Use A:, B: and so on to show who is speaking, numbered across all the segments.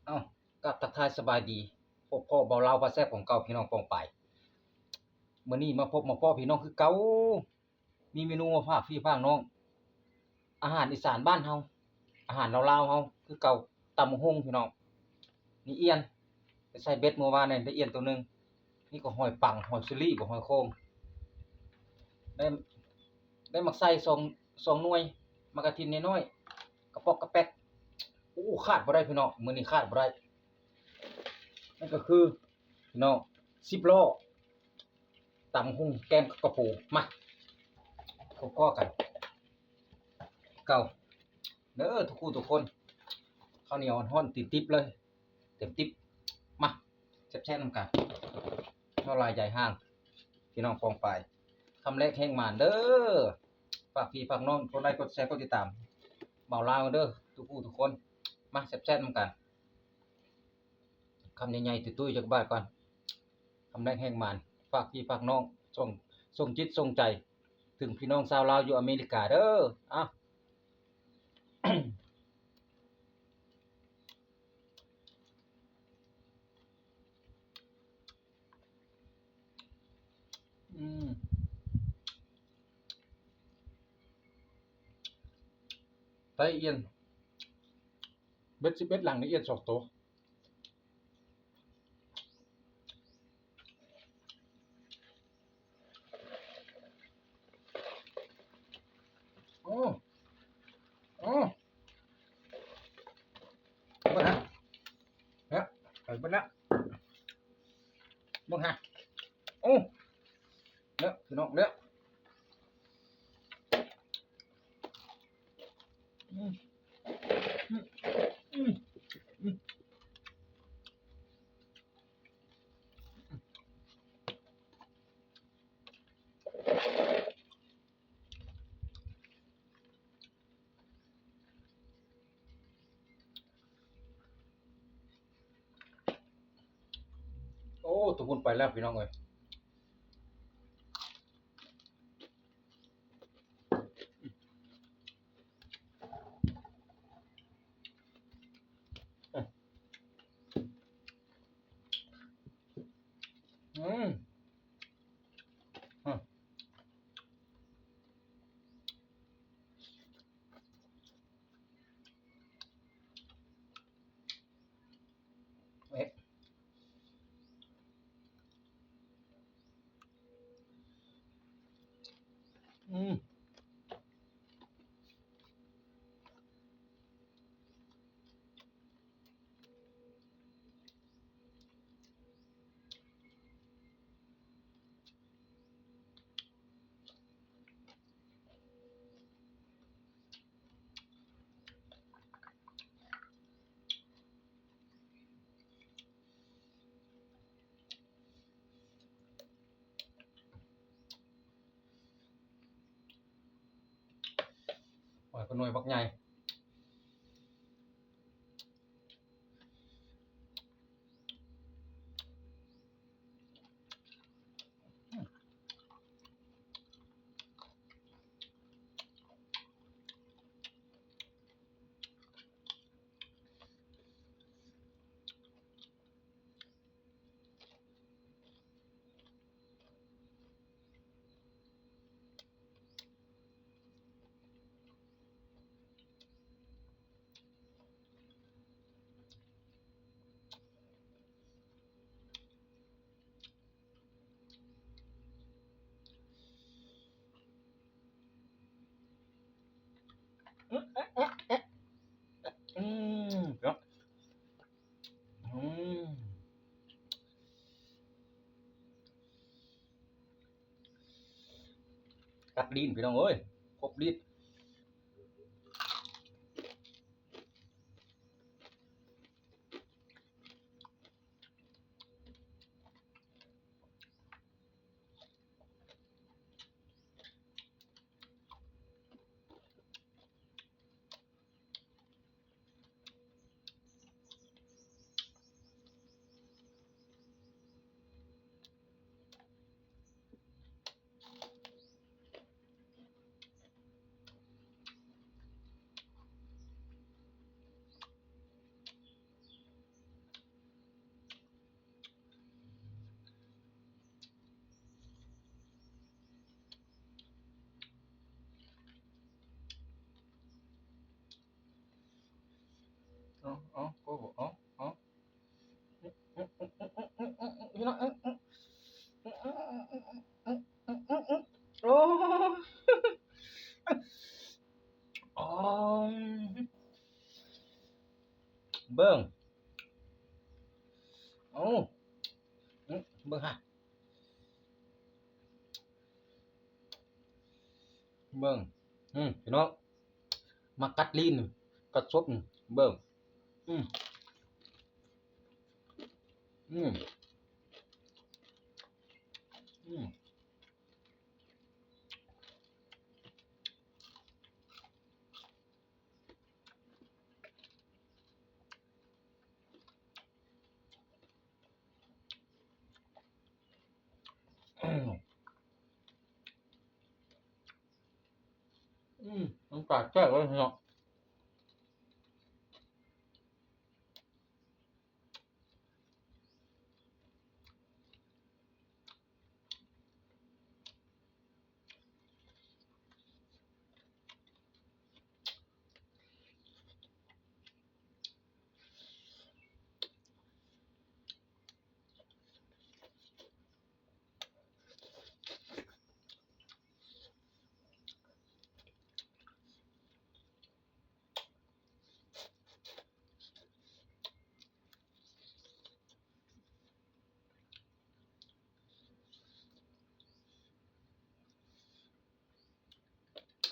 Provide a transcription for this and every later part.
A: เอ้ากับทักทายสบายดีพบพ่อเบาเล่าว่าแซ่บของเก่าพี่น้องปองไปมื้อนี้มาพบมาพ้อพี่น้องคือเก่ามีเมนูมาฝากพี่ฝากน้องอาหารอีสานบ้านเฮาอาหารลาวๆเฮาคือเก่าตำบักหุ่งพี่น้องนี่เอียนไปใส่เบ็ดเมื่อวานนี่ได้เอียนตัวหนึงนี่ก็หอยปังหอยเชอรี่บ่หอยโข่งได้ได้มักไส่สองหน่วยมักกะทินน้อยๆกระปอกกระแป๊กโอ้ขาดบ่ได้พี่น้องมื้อนี้ขาดบ่ได้นั่นก็คือพี่น้อง10ล้อ ตำหุ่งแก้มกระปูมาก็กันเก่าเด้อทุกคู่ทุกคนข้าวเหนียวฮ้อนติดติ๊บเลยเต็มติ๊บมาแซ่บๆนำกันเท่าลายใหญ่ห้างพี่น้องปองไปคำแรกแห้งหมานเด้อฝากพี่ฝากน้องกดไลค์กดแชร์กดติดตามเบาลาวเด้อทุกคู่ทุกคนมาแซ่บๆนำกันคำใหญ่ๆตุ้ยๆจากบ้านก่อนคำแรกแห้งหมานฝากพี่ฝากน้องส่งจิตส่งใจถึงพี่น้องชาวลาวอยู่อเมริกาเด้ออ่ะ อืมไตเอียนเบ็ด11หลังนี่เอียน2ตัวโอ้โอ้เบิ่งฮะเนี่ยไปเบิ่งแล้วเบิ่งฮะโอ้เนี่ยพี่น้องเนี่ยอืมอืมอืมอืมโอ้ทุกคนไปแล้วพี่น้องเอ้ยอืมอืมเอ๊ะอืมโอ้ยก็หน่วยบักใหญ่อืมเอ๊ะเอ๊ะเอ๊ะอืมเดี๋ยวอืมกัดลิ้นพี่น้องเอ้ยครบลิ้น เอาโอ้โหเอาพี่น้องโอ้อ๋อเบิ่งเอ้าเบิ่งฮะเบิ่งพี่น้องมากัดลิ้นกัดซบเบิ่งอืมอืมอืมน้ำตาแก้วเลยพี่น้อง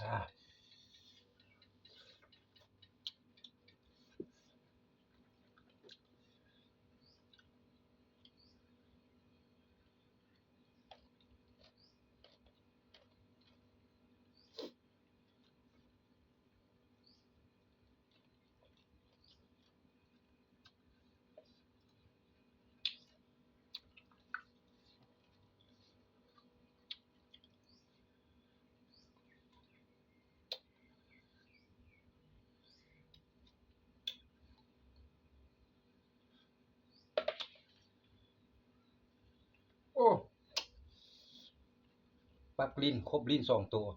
A: อ่าโอ้ปักลิ้นครบลิ้นสองตัว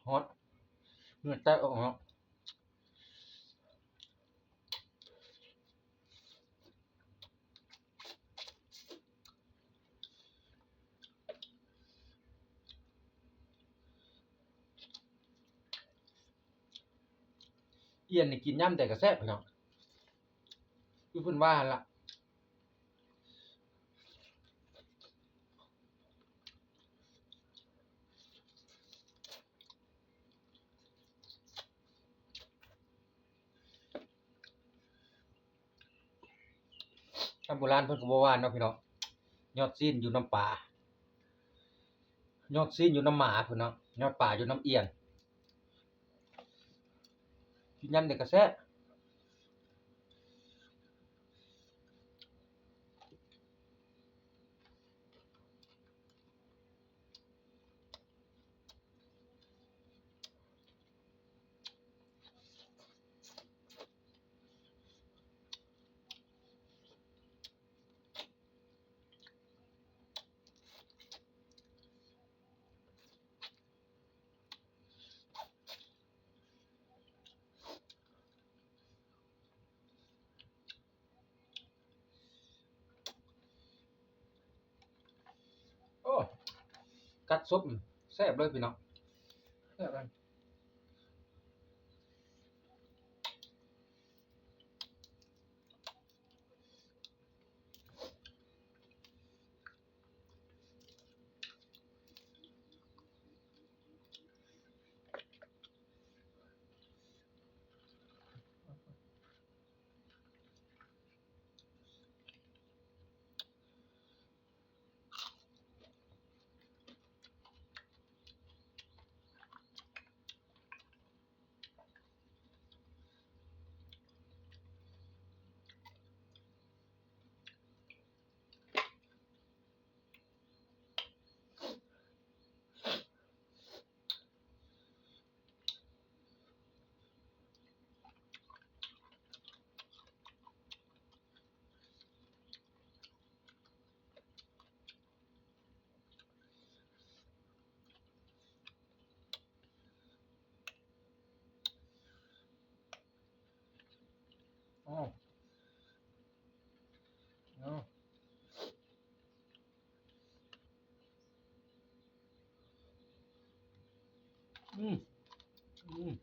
A: ฮอตเหงื่อแตกออกเนาะเอียนนี่กินย่ำแต่กระแซ่บพี่น้องคือเพิ่นว่าล่ะทางโบราณเพิ่นก็บ่ว่าเนาะพี่น้องยอดซีนอยู่น้ำปลายอดซีนอยู่น้ำหมาพุ่นเนาะยอดปลาอยู่น้ำเอียนกินย่ำแต่กระแซ่บโอ้กัดซบแซ่บเลยพี่น้องแซ่บเลย อืมอืม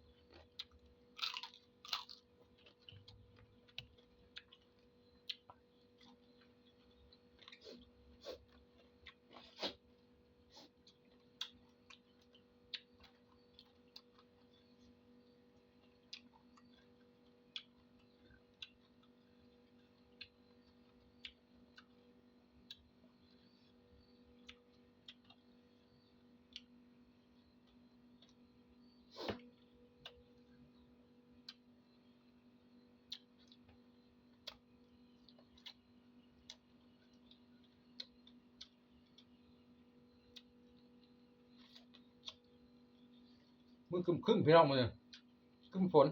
A: มือครึมๆพี่น้องมือครึมฝน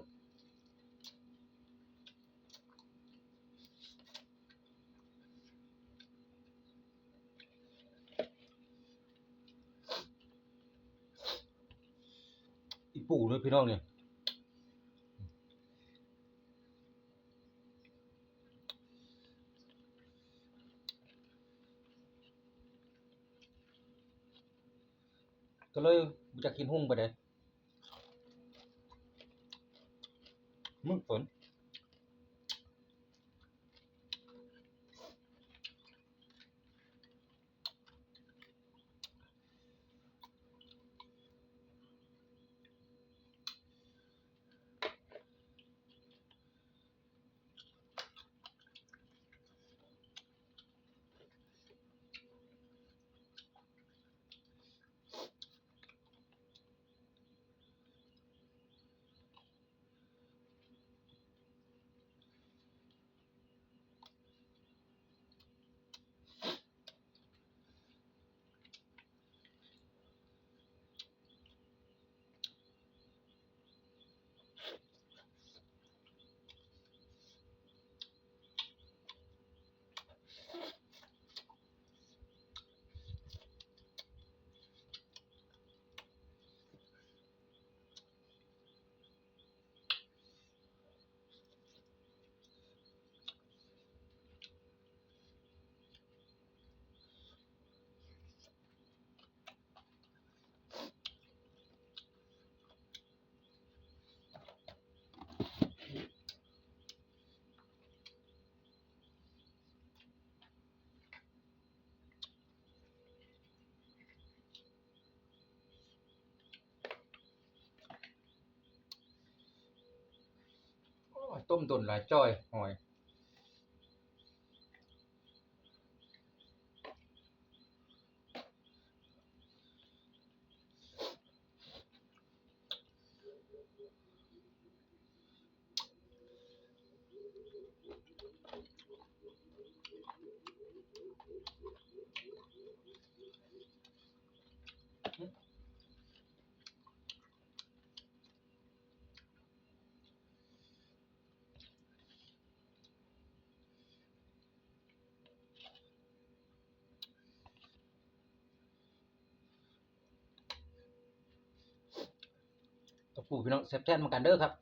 A: อีปู่เลยพี่น้องเนี่ยก็เลยบ่อยากกินหุ้งไปเลยมือฝนโอ้ยต้มตุ่นหลายจ้อยหอยกับปู่พี่น้องแซ่บแท้เหมือนกันเด้อครับ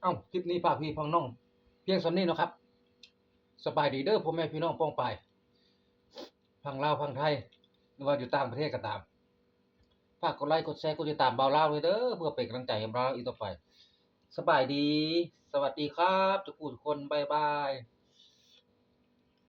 A: เอ้าคลิปนี้ฝากพี่พ้องน้องเพียงส่ำนี้เนาะครับสบายดีเด้อพ่อแม่พี่น้องป้องปายพังลาวพังไทยหรือว่าอยู่ต่างประเทศก็ตามฝากกดไลค์กดแชร์กดติดตามบ่าวลาวเลยเด้อเพื่อเป็นกำลังใจให้บ่าวลาวอีกต่อไปสบายดีสวัสดีครับทุกผู้ทุกคนบ๊ายบาย